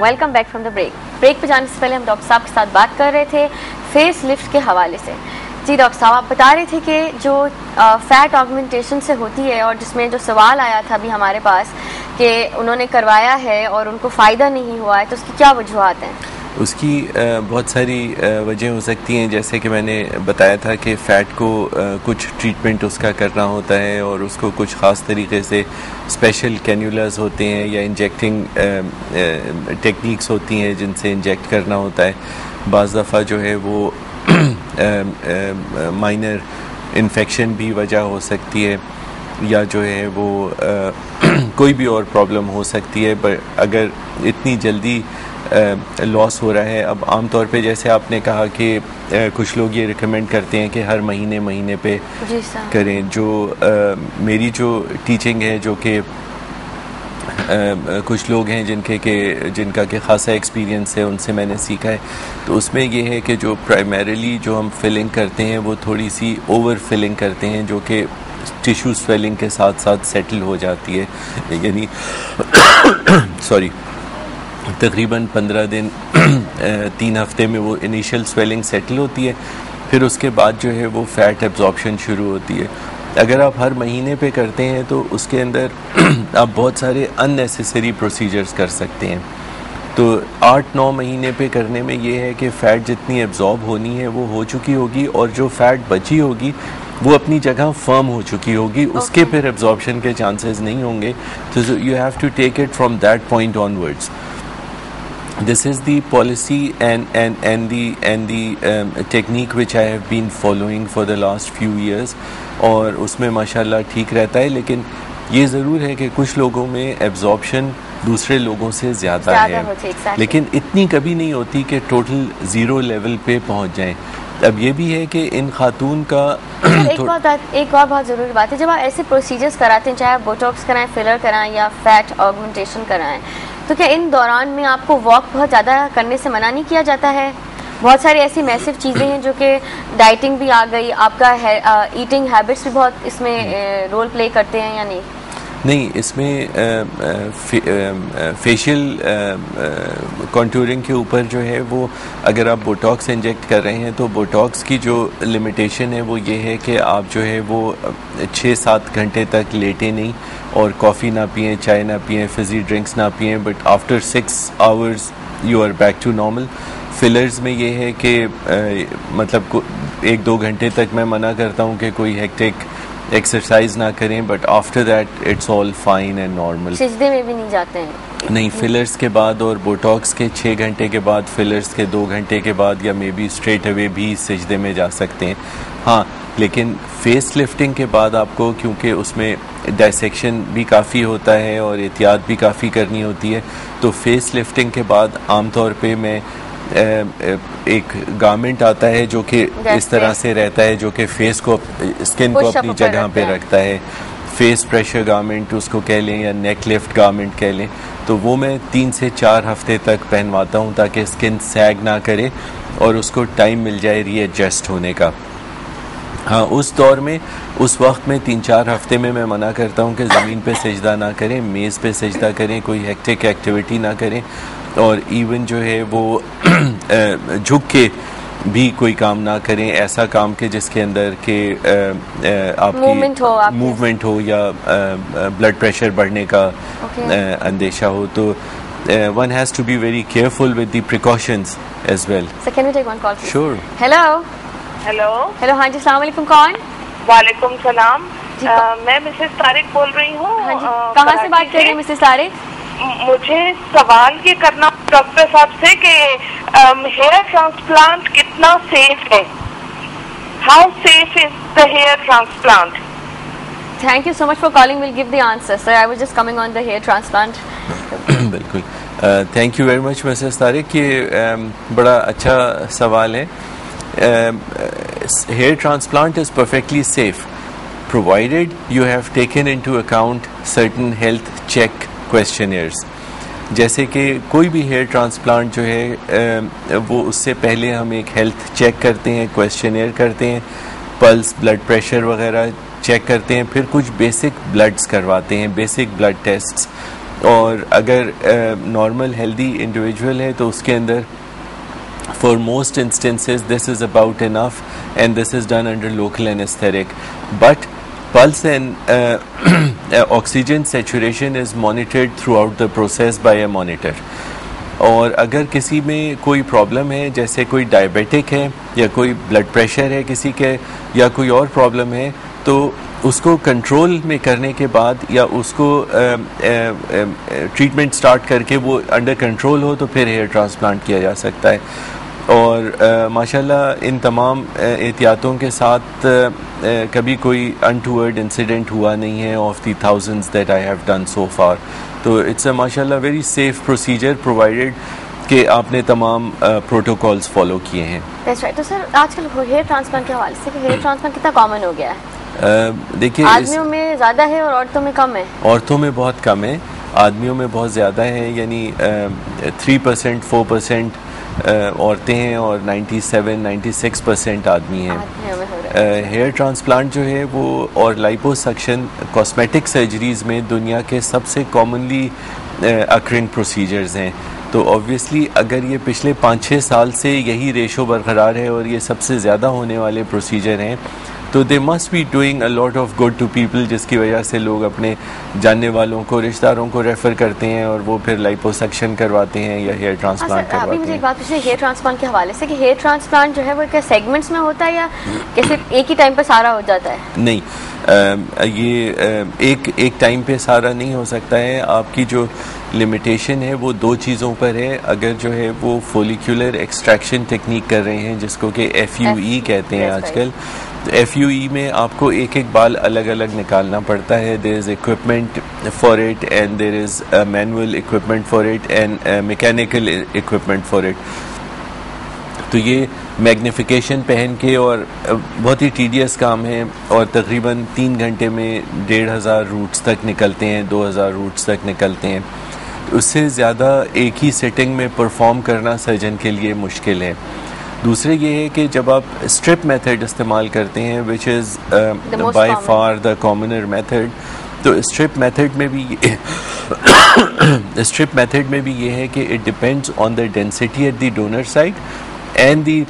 Welcome back from the break پہ جانے سے پہلے ہم ڈاکٹر صاحب کے ساتھ بات کر رہے تھے فیس لفٹ کے حوالے سے. جی ڈاکٹر صاحب، آپ بتا رہے تھے کہ جو فیٹ آگمنٹیشن سے ہوتی ہے، اور جس میں جو سوال آیا تھا ابھی ہمارے پاس کہ انہوں نے کروایا ہے اور ان کو فائدہ نہیں ہوا ہے، تو اس کی کیا وجوہات ہیں؟ اس کی بہت ساری وجہ ہو سکتی ہیں. جیسے کہ میں نے بتایا تھا کہ فیٹ کو کچھ ٹریٹمنٹ اس کا کرنا ہوتا ہے، اور اس کو کچھ خاص طریقے سے اسپیشل کینیولاز ہوتے ہیں یا انجیکٹنگ ٹیکنیکس ہوتی ہیں جن سے انجیکٹ کرنا ہوتا ہے. بعض دفعہ جو ہے وہ مائنر انفیکشن بھی وجہ ہو سکتی ہے، یا جو ہے وہ کوئی بھی اور پرابلم ہو سکتی ہے. اگر اتنی جلدی لاس ہو رہا ہے، اب عام طور پہ جیسے آپ نے کہا کہ کچھ لوگ یہ ریکمینڈ کرتے ہیں کہ ہر مہینے پہ کریں. جو میری جو ٹیچنگ ہے، جو کہ کچھ لوگ ہیں جن کا کہ خاصا ایکسپیرینس ہے، ان سے میں نے سیکھا ہے. تو اس میں یہ ہے کہ جو پرائمریلی جو ہم فلنگ کرتے ہیں وہ تھوڑی سی اوور فلنگ کرتے ہیں، جو کہ ٹیشو سویلنگ کے ساتھ ساتھ سیٹل ہو جاتی ہے. یعنی تقریباً 15 دن 3 ہفتے میں وہ انیشیل سویلنگ سیٹل ہوتی ہے، پھر اس کے بعد جو ہے وہ فیٹ ایبزارپشن شروع ہوتی ہے. اگر آپ ہر مہینے پہ کرتے ہیں تو اس کے اندر آپ بہت سارے ان نیسیسری پروسیجرز کر سکتے ہیں. تو 8-9 مہینے پہ کرنے میں یہ ہے کہ فیٹ جتنی ایبزارب ہونی ہے وہ ہو چکی ہوگی، اور جو فیٹ بچی ہوگی وہ اپنی جگہ فرم ہو چکی ہوگی. اس کے پھر ایبزارپشن کے چانسز نہیں ہوں گے. تو you have to take it from that point onwards. This is the policy and the technique which I have been following for the last few years, اور اس میں ماشاءاللہ ٹھیک رہتا ہے. لیکن یہ ضرور ہے کہ کچھ لوگوں میں ایبزارپشن دوسرے لوگوں سے زیادہ ہے، لیکن اتنی کبھی نہیں ہوتی کہ ٹوٹل زیرو لیول پہ پہنچ جائیں. اب یہ بھی ہے کہ ان خاتون کا ایک اور بہت ضروری بات ہے، جب آپ ایسے پروسیجرز کراتے ہیں، چاہے آپ بوٹاکس کرائیں، فلر کرائیں یا فیٹ آگمنٹیشن کرائیں، تو کیا ان دوران میں آپ کو واک بہت زیادہ کرنے سے منع نہیں کیا جاتا ہے؟ بہت ساری ایسی میسو چیزیں ہیں جو کہ ڈائٹنگ بھی آ گئی، آپ کا ایٹنگ ہیبٹس بھی بہت اس میں رول پلے کرتے ہیں یا نہیں؟ نہیں، اس میں فیشیل کانٹورنگ کے اوپر جو ہے وہ اگر آپ بوٹاکس انجیکٹ کر رہے ہیں تو بوٹاکس کی جو لمیٹیشن ہے وہ یہ ہے کہ آپ جو ہے وہ 6-7 گھنٹے تک لیٹیں نہیں، اور کافی نہ پئیں، چائے نہ پئیں، فزی ڈرنکس نہ پئیں. But after 6 hours you are back to normal. Fillers میں یہ ہے کہ مطلب 1-2 گھنٹے تک میں منع کرتا ہوں کہ کوئی ہیکٹک ایکسرسائز نہ کریں، but after that it's all fine and normal. سجدے میں بھی نہیں جاتے ہیں؟ نہیں، فلرز کے بعد اور بوٹاکس کے 6 گھنٹے کے بعد، فلرز کے 2 گھنٹے کے بعد، یا مے بی اسٹریٹ اوے بھی سجدے میں جا سکتے ہیں. ہاں، لیکن فیس لفٹنگ کے بعد آپ کو، کیونکہ اس میں ڈائسیکشن بھی کافی ہوتا ہے اور احتیاط بھی کافی کرنی ہوتی ہے، تو فیس لفٹنگ کے بعد عام طور پہ میں ایک گارمنٹ آتا ہے جو کہ اس طرح سے رہتا ہے، جو کہ فیس کو، اسکن کو اپنی جگہ پہ رکھتا ہے. فیس پریشر گارمنٹ اس کو کہہ لیں یا نیک لفٹ گارمنٹ کہہ لیں. تو وہ میں 3 سے 4 ہفتے تک پہنواتا ہوں تاکہ اسکن سیگ نہ کرے اور اس کو ٹائم مل جائے ری ایڈجسٹ ہونے کا. ہاں، اس دور میں، اس وقت میں 3-4 ہفتے میں منع کرتا ہوں کہ زمین پہ سجدہ نہ کریں، میز پہ سجدہ کریں، کوئی ہیکٹک ایکٹیویٹی نہ کریں، اور ایون جو ہے وہ جھک کے بھی کوئی کام نہ کریں، ایسا کام کہ جس کے اندر کہ آپ کی موومنٹ ہو یا بلڈ پریشر بڑھنے کا اندیشہ ہو. تو one has to be very careful with the precautions as well. So can we take one call please? Sure. Hello. Hello. ہاں جی، السلام علیکم. کون؟ وعلیکم السلام. میں مسز طارق بول رہی ہوں. ہاں جی، کہاں سے بات کر رہی ہیں مسز طارق؟ مجھے سوال یہ کرنا ڈاکٹر صاحب سے کہ ہیئر ٹرانسپلانٹ کتنا سیف ہے؟ How safe is the hair transplant? Thank you so much for calling. Well give the answer. Sir I was just coming on the hair transplant. بالکل، thank you very much Mrs Tariq. یہ بڑا اچھا سوال ہے. Hair transplant is perfectly safe provided you have taken into account certain health check questionnaires. جیسے کہ کوئی بھی ہیئر ٹرانسپلانٹ جو ہے وہ اس سے پہلے ہم ایک ہیلتھ چیک کرتے ہیں، کویسچنیئر کرتے ہیں، پلس، بلڈ پریشر وغیرہ چیک کرتے ہیں، پھر کچھ بیسک بلڈس کرواتے ہیں، بیسک بلڈ ٹیسٹس. اور اگر نارمل ہیلدی انڈیویجول ہے تو اس کے اندر for most instances this is about enough and this is done under local anesthetic, but pulse and oxygen saturation is monitored throughout the process by a monitor. اور اگر کسی میں کوئی پرابلم ہے, جیسے کوئی ڈائبیٹک ہے یا کوئی بلڈ پریشر ہے کسی کے یا کوئی اور پرابلم ہے, تو اس کو کنٹرول میں کرنے کے بعد یا اس کو ٹریٹمنٹ سٹارٹ کر کے وہ انڈر کنٹرول ہو تو پھر ہیئر ٹرانسپلانٹ کیا جا سکتا ہے. اور ماشاءاللہ ان تمام احتیاطوں کے ساتھ کبھی کوئی انٹوورڈ انسیڈنٹ ہوا نہیں ہے of the thousands that I have done so for. تو اٹس اے ماشاءاللہ ویری سیف پروسیجر پرووائڈیڈ کہ آپ نے تمام پروٹوکولز فالو کیے ہیں. تو سر آج کل ہیئر ٹرانسپلانٹ کے حوالے سے کہ ہیئر ٹرانسپلانٹ کتنا کامن ہو گیا ہے؟ دیکھیے آدمیوں میں زیادہ ہے اور عورتوں میں کم ہے. عورتوں میں بہت کم ہے, آدمیوں میں بہت زیادہ ہے, یعنی 3% 4% عورتیں ہیں اور 97-96% آدمی ہیں. ہیئر ٹرانسپلانٹ جو ہے وہ اور لائپوسکشن کاسمیٹک سرجریز میں دنیا کے سب سے کامنلی اکرنگ پروسیجرز ہیں. تو آبویسلی اگر یہ پچھلے 5-6 سال سے یہی ریشو برقرار ہے اور یہ سب سے زیادہ ہونے والے پروسیجر ہیں, تو they must be doing a lot of good to people, جس کی وجہ سے لوگ اپنے جاننے والوں کو, رشتہ داروں کو ریفر کرتے ہیں اور وہ پھر لائپوسکشن کرواتے ہیں یا ہیئر ٹرانسپلانٹ کرواتے ہیں. ابھی مجھے ایک بات پوچھنی ہے ہیئر ٹرانسپلانٹ کے حوالے سے کہ ہیئر ٹرانسپلانٹ جو ہے وہ کیا سیگمنٹس میں ہوتا ہے یا کیسے ایک ہی ٹائم پہ سارا ہو جاتا ہے؟ نہیں, یہ ایک ٹائم پہ سارا نہیں ہو سکتا ہے. آپ کی جو لمیٹیشن ہے وہ 2 چیزوں پر ہے. اگر جو ہے وہ فولیکولر ایکسٹریکشن ٹیکنیک کر رہے ہیں جس کو کہ FUE کہتے ہیں آج کل, تو FUE میں آپ کو ایک بال الگ الگ نکالنا پڑتا ہے. دیر از equipment for it and there is manual equipment for it and mechanical equipment for it. تو یہ میگنیفیکیشن پہن کے اور بہت ہی ٹیڈیس کام ہے, اور تقریباً 3 گھنٹے میں 1500 روٹس تک نکلتے ہیں, 2000 روٹس تک نکلتے ہیں. اس سے زیادہ ایک ہی سیٹنگ میں پرفارم کرنا سرجن کے لیے مشکل ہے. دوسرے یہ ہے کہ جب آپ اسٹرپ میتھڈ استعمال کرتے ہیں which is by far the commoner method, تو اسٹرپ میتھڈ میں بھی یہ ہے کہ it depends on the density at the donor side and the,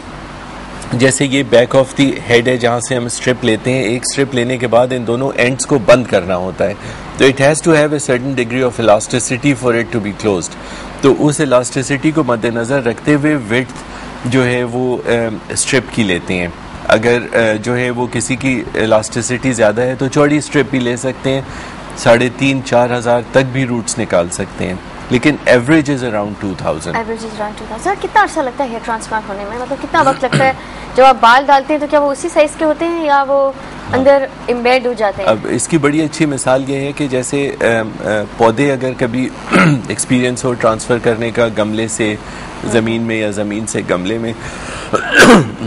جیسے یہ بیک آف دی ہیڈ ہے جہاں سے ہم اسٹرپ لیتے ہیں, ایک اسٹرپ لینے کے بعد ان دونوں اینڈس کو بند کرنا ہوتا ہے, تو it has to have a certain degree of elasticity for it to be closed. تو اس الاسٹیسٹی کو مد نظر رکھتے ہوئے وڈتھ جو ہے وہ اسٹرپ کی لیتے ہیں. اگر جو ہے وہ کسی کی الاسٹیسٹی زیادہ ہے تو چوڑی اسٹرپ بھی لے سکتے ہیں, 3,500-4 ہزار تک بھی روٹس نکال سکتے ہیں, لیکن ایوریج از اراؤنڈ 2000. سر کتنا عرصہ لگتا ہے ہیئر ٹرانسپلانٹ ہونے میں, مطلب کتنا وقت لگتا ہے؟ جب آپ بال ڈالتے ہیں تو کیا وہ اسی سائز کے ہوتے ہیں یا وہ اندر امبیڈ ہو جاتے ہیں؟ اب اس کی بڑی اچھی مثال یہ ہے کہ جیسے پودے اگر کبھی ایکسپیرینس ہو ٹرانسفر کرنے کا گملے سے زمین میں یا زمین سے گملے میں,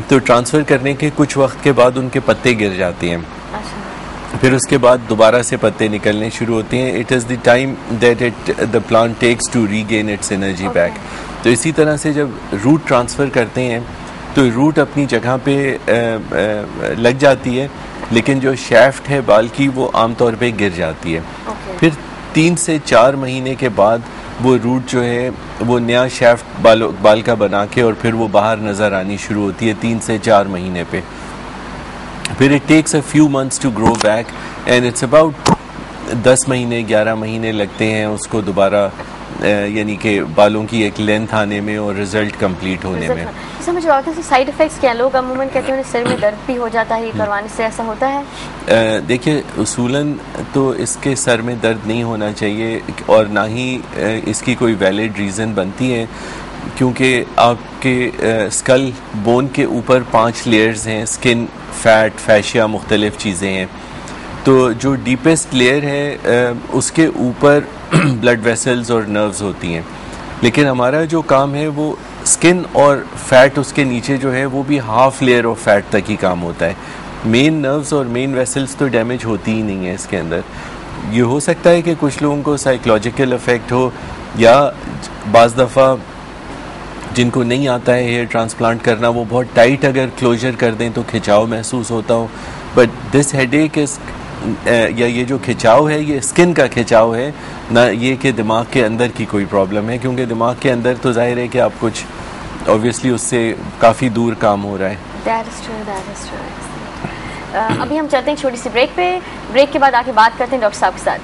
تو ٹرانسفر کرنے کے کچھ وقت کے بعد ان کے پتے گر جاتے ہیں, پھر اس کے بعد دوبارہ سے پتے نکلنے شروع ہوتے ہیں. It is the time that the plant takes to regain its energy back. تو اسی طرح سے جب روٹ ٹرانسفر کرتے ہیں تو روٹ اپنی جگہ پہ لگ جاتی ہے, لیکن جو شیفٹ ہے بال کی وہ عام طور پہ گر جاتی ہے. پھر 3 سے 4 مہینے کے بعد وہ روٹ جو ہے وہ نیا شیفٹ بال کا بنا کے اور پھر وہ باہر نظر آنی شروع ہوتی ہے 3 سے 4 مہینے پہ. پھر it takes a few months to grow back and it's about 10 مہینے 11 مہینے لگتے ہیں اس کو دوبارہ یعنی کہ بالوں کی ایک لینتھ آنے میں اور رزلٹ کمپلیٹ ہونے میں. سر مجھے بات ہے سائیڈ افیکٹس کیا, لوگ عموماً کہتے ہیں سر میں درد بھی ہو جاتا ہے, یہ کروانے سے ایسا ہوتا ہے؟ دیکھیے اصولاً تو اس کے سر میں درد نہیں ہونا چاہیے اور نہ ہی اس کی کوئی ویلڈ ریزن بنتی ہے, کیونکہ آپ کے اسکل بون کے اوپر 5 لیئرز ہیں, اسکن, فیٹ, فیشیا, مختلف چیزیں ہیں. تو جو ڈیپسٹ لیئر ہے اس کے اوپر بلڈ ویسلز اور نروز ہوتی ہیں, لیکن ہمارا جو کام ہے وہ اسکن اور فیٹ اس کے نیچے جو ہے وہ بھی ہاف لیئر آف فیٹ تک ہی کام ہوتا ہے. مین نروز اور مین ویسلز تو ڈیمیج ہوتی ہی نہیں ہے اس کے اندر. یہ ہو سکتا ہے کہ کچھ لوگوں کو سائیکولوجیکل افیکٹ ہو, یا بعض دفعہ جن کو نہیں آتا ہے ہیئر ٹرانسپلانٹ کرنا وہ بہت ٹائٹ اگر کلوجر کر دیں تو کھچاؤ محسوس ہوتا ہو, بٹ دس ہیڈ ایک از یا یہ جو کھچاؤ ہے یہ اسکن کا کھچاؤ ہے، نہ یہ کہ دماغ کے اندر کی کوئی پرابلم ہے، کیونکہ دماغ کے اندر تو ظاہر ہے کہ آپ کچھ اوبویسلی اس سے کافی دور کام ہو رہا ہے. That is true, that is true. ابھی ہم چلتے ہیں چھوٹی سی بریک پہ. بریک کے بعد آ کے بات کرتے ہیں ڈاکٹر صاحب کے ساتھ.